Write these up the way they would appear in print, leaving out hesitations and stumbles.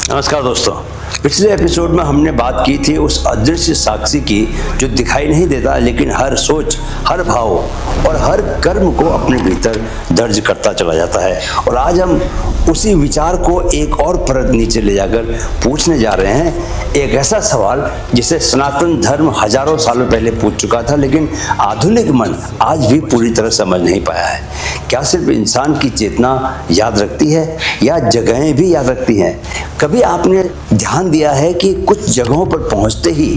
नमस्कार दोस्तों। पिछले एपिसोड में हमने बात की थी उस अदृश्य साक्षी की जो दिखाई नहीं देता लेकिन हर सोच, हर भाव और हर कर्म को अपने भीतर दर्ज करता चला जाता है। और आज हम उसी विचार को एक और परत नीचे ले जाकर पूछने जा रहे हैं एक ऐसा सवाल जिसे सनातन धर्म हजारों सालों पहले पूछ चुका था, लेकिन आधुनिक मन आज भी पूरी तरह समझ नहीं पाया है। क्या सिर्फ इंसान की चेतना याद रखती है या जगहें भी याद रखती हैं? कभी आपने ध्यान दिया है कि कुछ जगहों पर पहुंचते ही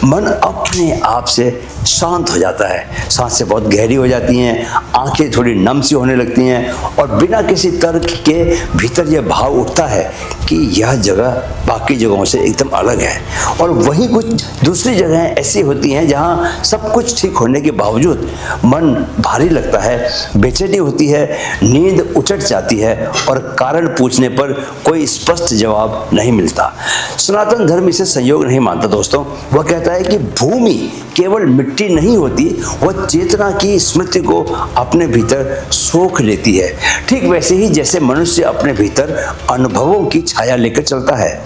मन अपने आप से शांत हो जाता है, सांसें बहुत गहरी हो जाती हैं, आंखें थोड़ी नम सी होने लगती हैं और बिना किसी तर्क के भीतर यह भाव उठता है कि यह जगह बाकी जगहों से एकदम अलग है। और वहीं कुछ दूसरी जगहें ऐसी होती हैं जहां सब कुछ ठीक होने के बावजूद मन भारी लगता है, बेचैनी होती है, नींद उचट जाती है और कारण पूछने पर कोई स्पष्ट जवाब नहीं मिलता। सनातन धर्म इसे संयोग नहीं मानता दोस्तों। वह कहता है कि भूमि केवल मिट्टी नहीं होती, वह चेतना की स्मृति को अपने भीतर सोख लेती है। ठीक वैसे ही जैसे मनुष्य अपने भीतर अनुभवों की छाया लेकर चलता है।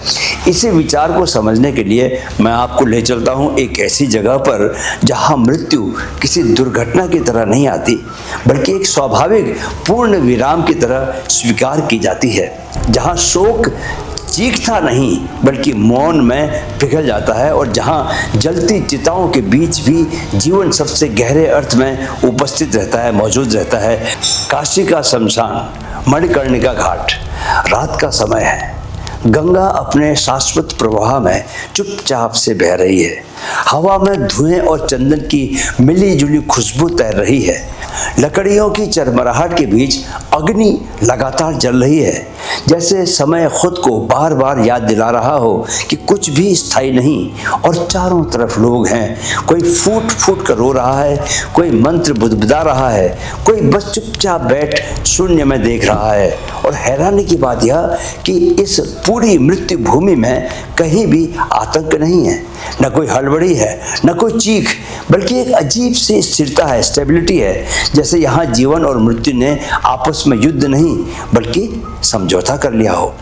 इसी विचार को समझने के लिए मैं आपको ले चलता हूँ एक ऐसी जगह पर जहाँ मृत्यु किसी दुर्घटना की तरह नहीं आती, बल्कि एक स्वाभाविक पूर्ण विराम की तरह स्वीकार की जाती है। जहाँ शोक चीखता नहीं बल्कि मौन में पिघल जाता है और जहाँ जलती चिताओं के बीच भी जीवन सबसे गहरे अर्थ में उपस्थित रहता है, मौजूद रहता है। काशी का शमशान, मणिकर्णिका घाट, रात का समय है। गंगा अपने शाश्वत प्रवाह में चुपचाप से बह रही है। हवा में धुएं और चंदन की मिली जुली खुशबू तैर रही है। लकड़ियों की चरमराहट के बीच अग्नि लगातार जल रही है, जैसे समय खुद को बार बार याद दिला रहा हो कि कुछ भी स्थायी नहीं। और चारों तरफ लोग हैं, कोई फूट फूट कर रो रहा है, कोई मंत्र बुदबुदा रहा है, कोई बस चुपचाप बैठ शून्य में देख रहा है। और हैरानी की बात यह कि इस पूरी मृत्यु भूमि में कहीं भी आतंक नहीं है, न कोई हड़बड़ी है, न कोई चीख, बल्कि एक अजीब सी स्थिरता है, स्टेबिलिटी है। जैसे यहाँ जीवन और मृत्यु ने आपस में युद्ध नहीं बल्कि समझौता कर लिया हो।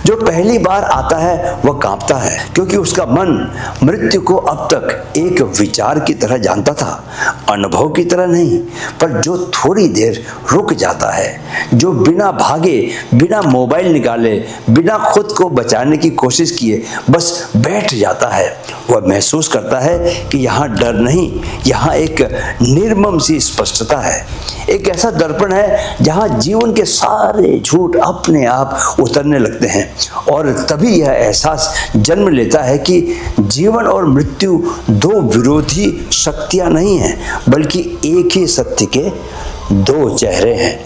जो पहली बार आता है वह कांपता है, क्योंकि उसका मन मृत्यु को अब तक एक विचार की तरह जानता था, अनुभव की तरह नहीं। पर जो थोड़ी देर रुक जाता है, जो बिना भागे, बिना मोबाइल निकाले, बिना खुद को बचाने की कोशिश किए बस बैठ जाता है, वह महसूस करता है कि यहाँ डर नहीं, यहाँ एक निर्मम सी स्पष्टता है। एक ऐसा दर्पण है जहाँ जीवन के सारे झूठ अपने आप उतरने लगते हैं। और तभी यह एहसास जन्म लेता है कि जीवन और मृत्यु दो विरोधी शक्तियां नहीं हैं, बल्कि एक ही सत्य के दो चेहरे हैं।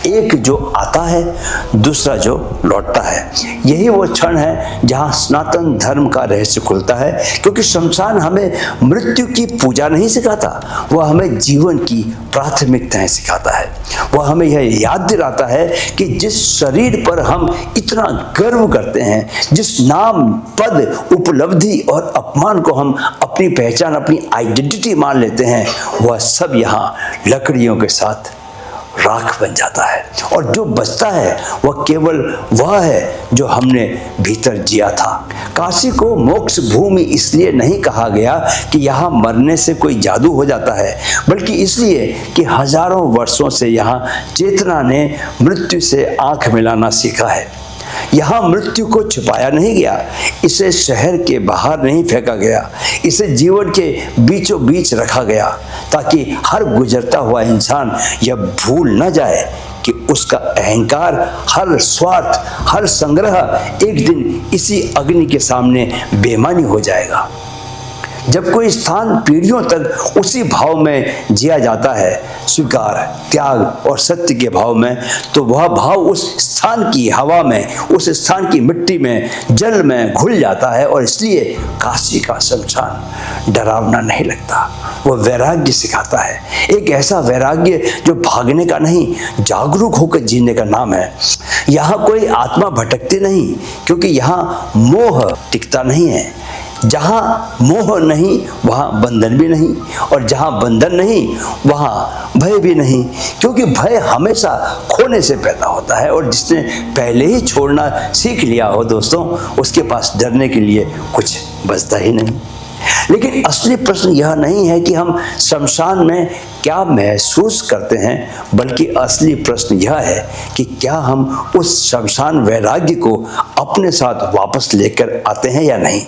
एक जो आता है, दूसरा जो लौटता है। यही वो क्षण है जहाँ सनातन धर्म का रहस्य खुलता है, क्योंकि शमशान हमें मृत्यु की पूजा नहीं सिखाता, वह हमें जीवन की प्राथमिकताएं सिखाता है। वह हमें यह याद दिलाता है कि जिस शरीर पर हम इतना गर्व करते हैं, जिस नाम, पद, उपलब्धि और अपमान को हम अपनी पहचान, अपनी आइडेंटिटी मान लेते हैं, वह सब यहाँ लकड़ियों के साथ राख बन जाता है। और जो बचता है वह केवल वह है जो हमने भीतर जिया था। काशी को मोक्ष भूमि इसलिए नहीं कहा गया कि यहाँ मरने से कोई जादू हो जाता है, बल्कि इसलिए कि हजारों वर्षों से यहाँ चेतना ने मृत्यु से आंख मिलाना सीखा है। यहाँ मृत्यु को छिपाया नहीं गया, इसे शहर के बाहर नहीं फेंका गया, इसे जीवन के बीचों बीच रखा गया, ताकि हर गुजरता हुआ इंसान यह भूल न जाए कि उसका अहंकार, हर स्वार्थ, हर संग्रह एक दिन इसी अग्नि के सामने बेईमानी हो जाएगा। जब कोई स्थान पीढ़ियों तक उसी भाव में जिया जाता है, स्वीकार, त्याग और सत्य के भाव में, तो वह भाव उस स्थान की हवा में, उस स्थान की मिट्टी में, जल में घुल जाता है। और इसलिए काशी का शमशान डरावना नहीं लगता, वह वैराग्य सिखाता है। एक ऐसा वैराग्य जो भागने का नहीं, जागरूक होकर जीने का नाम है। यहाँ कोई आत्मा भटकती नहीं, क्योंकि यहाँ मोह टिकता नहीं है। जहाँ मोह नहीं वहाँ बंधन भी नहीं, और जहाँ बंधन नहीं वहाँ भय भी नहीं, क्योंकि भय हमेशा खोने से पैदा होता है, और जिसने पहले ही छोड़ना सीख लिया हो दोस्तों, उसके पास डरने के लिए कुछ बचता ही नहीं। लेकिन असली प्रश्न यह नहीं है कि हम शमशान में क्या महसूस करते हैं, बल्कि असली प्रश्न यह है कि क्या हम उस शमशान वैराग्य को अपने साथ वापस लेकर आते हैं या नहीं।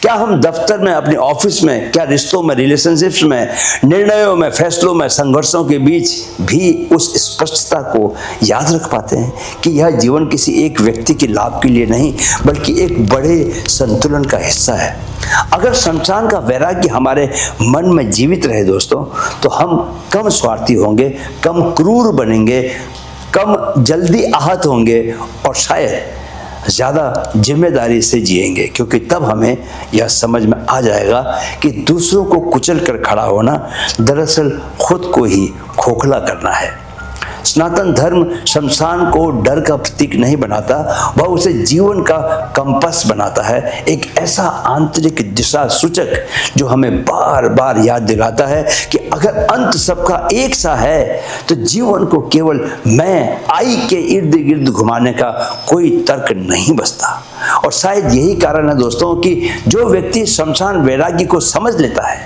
क्या हम दफ्तर में, अपने ऑफिस में, क्या रिश्तों में, रिलेशनशिप्स में, निर्णयों में, फैसलों में, संघर्षों के बीच भी उस स्पष्टता को याद रख पाते हैं कि यह जीवन किसी एक व्यक्ति के लाभ के लिए नहीं, बल्कि एक बड़े संतुलन का हिस्सा है। अगर शमशान का वैराग्य हमारे मन में जीवित रहे दोस्तों, तो हम कम स्वार्थी होंगे, कम क्रूर बनेंगे, कम जल्दी आहत होंगे, और शायद ज़्यादा जिम्मेदारी से जिएंगे, क्योंकि तब हमें यह समझ में आ जाएगा कि दूसरों को कुचल कर खड़ा होना दरअसल खुद को ही खोखला करना है। सनातन धर्म शमशान को डर का प्रतीक नहीं बनाता, वह उसे जीवन का कंपास बनाता है, एक ऐसा आंतरिक दिशा सूचक जो हमें बार बार याद दिलाता है कि अगर अंत सबका एक सा है तो जीवन को केवल मैं आई के इर्द गिर्द घुमाने का कोई तर्क नहीं बचता। और शायद यही कारण है दोस्तों कि जो व्यक्ति शमशान वैराग्य को समझ लेता है,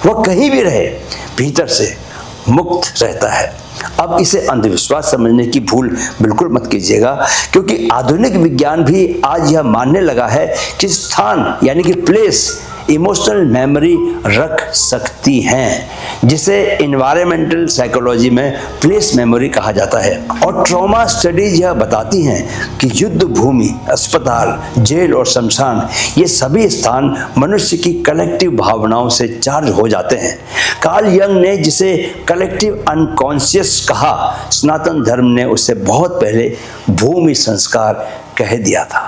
वह कहीं भी रहे भीतर से मुक्त रहता है। अब इसे अंधविश्वास समझने की भूल बिल्कुल मत कीजिएगा, क्योंकि आधुनिक विज्ञान भी आज यह मानने लगा है कि स्थान यानी कि प्लेस इमोशनल मेमोरी रख सकती हैं, जिसे एनवायरमेंटल साइकोलॉजी में प्लेस मेमोरी कहा जाता है। और ट्रॉमा स्टडीज यह बताती हैं कि युद्ध भूमि, अस्पताल, जेल और शमशान, ये सभी स्थान मनुष्य की कलेक्टिव भावनाओं से चार्ज हो जाते हैं। कार्ल यंग ने जिसे कलेक्टिव अनकॉन्शियस कहा, सनातन धर्म ने उसे बहुत पहले भूमि संस्कार कह दिया था,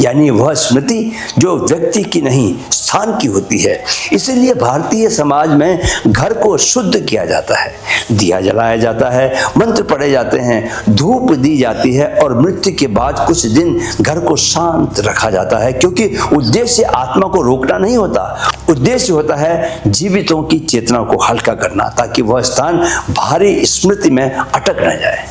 यानी वह स्मृति जो व्यक्ति की नहीं स्थान की होती है। इसीलिए भारतीय समाज में घर को शुद्ध किया जाता है, दिया जलाया जाता है, मंत्र पढ़े जाते हैं, धूप दी जाती है, और मृत्यु के बाद कुछ दिन घर को शांत रखा जाता है, क्योंकि उद्देश्य आत्मा को रोकना नहीं होता, उद्देश्य होता है जीवितों की चेतना को हल्का करना, ताकि वह स्थान भारी स्मृति में अटक न जाए।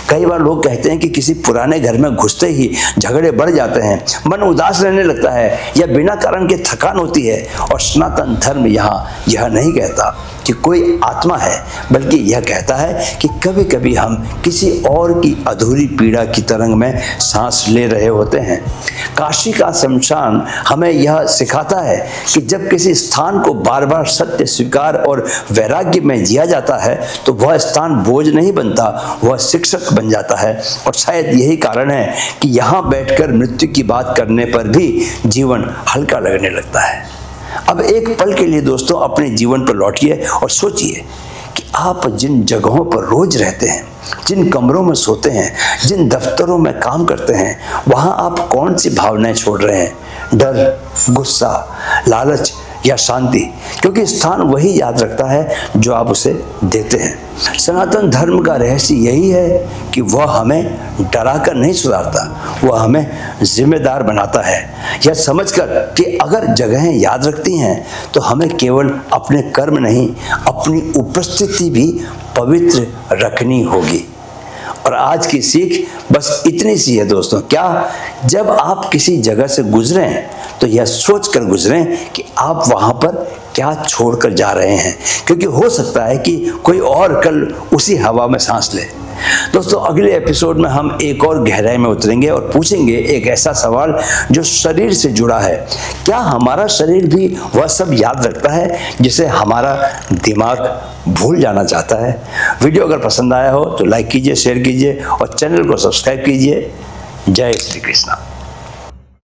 कई बार लोग कहते हैं कि किसी पुराने घर में घुसते ही झगड़े बढ़ जाते हैं, मन उदास रहने लगता है, या बिना कारण के थकान होती है। और सनातन धर्म यहाँ यह नहीं कहता कि कोई आत्मा है, बल्कि यह कहता है कि कभी कभी हम किसी और की अधूरी पीड़ा की तरंग में सांस ले रहे होते हैं। काशी का शमशान हमें यह सिखाता है कि जब किसी स्थान को बार बार सत्य, स्वीकार और वैराग्य में जिया जाता है, तो वह स्थान बोझ नहीं बनता, वह शिक्षक बन जाता है। और शायद यही कारण है कि यहाँ बैठकर मृत्यु की बात करने पर भी जीवन हल्का लगने लगता है। अब एक पल के लिए दोस्तों अपने जीवन पर लौटिए और सोचिए कि आप जिन जगहों पर रोज रहते हैं, जिन कमरों में सोते हैं, जिन दफ्तरों में काम करते हैं, वहाँ आप कौन सी भावनाएं छोड़ रहे हैं? डर, गुस्सा, लालच या शांति? क्योंकि स्थान वही याद रखता है जो आप उसे देते हैं। सनातन धर्म का रहस्य यही है कि वह हमें डराकर नहीं सुधारता, वह हमें जिम्मेदार बनाता है, यह समझकर कि अगर जगहें याद रखती हैं तो हमें केवल अपने कर्म नहीं, अपनी उपस्थिति भी पवित्र रखनी होगी। और आज की सीख बस इतनी सी है दोस्तों, क्या जब आप किसी जगह से गुजरें तो यह सोचकर गुजरें कि आप वहां पर क्या छोड़कर जा रहे हैं, क्योंकि हो सकता है कि कोई और कल उसी हवा में सांस ले। दोस्तों अगले एपिसोड में हम एक और गहराई में उतरेंगे और पूछेंगे एक ऐसा सवाल जो शरीर से जुड़ा है। क्या हमारा शरीर भी वह सब याद रखता है जिसे हमारा दिमाग भूल जाना चाहता है? वीडियो अगर पसंद आया हो तो लाइक कीजिए, शेयर कीजिए और चैनल को सब्सक्राइब कीजिए। जय श्री कृष्णा।